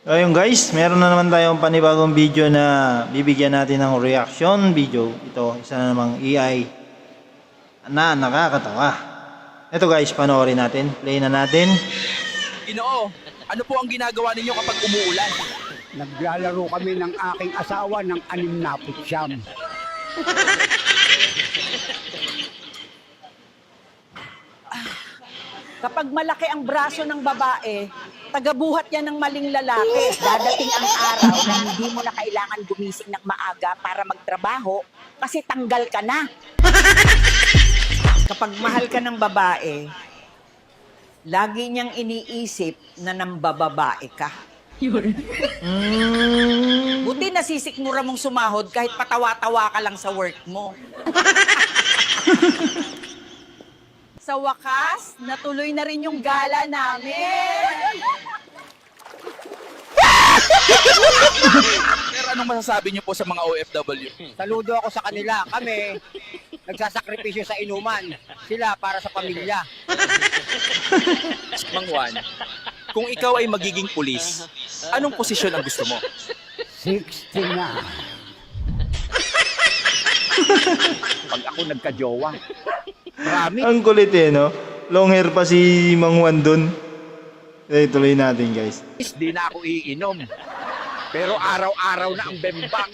Ayun guys, meron na naman tayong panibagong video na bibigyan natin ng reaction video. Ito, isa na namang AI na nakakatawa. Ito guys, panoorin natin. Play na natin. Ginoo, ano po ang ginagawa ninyo kapag umuulan? Naglalaro kami ng aking asawa ng 69. Kapag malaki ang braso ng babae, tagabuhat yan ng maling lalaki. Dadating ang araw na hindi mo na kailangan gumising ng maaga para magtrabaho kasi tanggal ka na. Kapag mahal ka ng babae, lagi niyang iniisip na nambababae ka. Buti nasisikmura mong sumahod kahit patawa-tawa ka lang sa work mo. Sa wakas, natuloy na rin yung gala namin. Pero anong masasabi niyo po sa mga OFW? Saludo ako sa kanila. Kami, nagsasakripisyo sa inuman. Sila para sa pamilya. Mang Juan, kung ikaw ay magiging pulis, anong posisyon ang gusto mo? 69. Pag ako nagka-jowa, marami. Ang kulit no? Long hair pa si Mang Juan dun. Tuloy natin guys. Di na ako iinom. Pero araw-araw na ang bembang.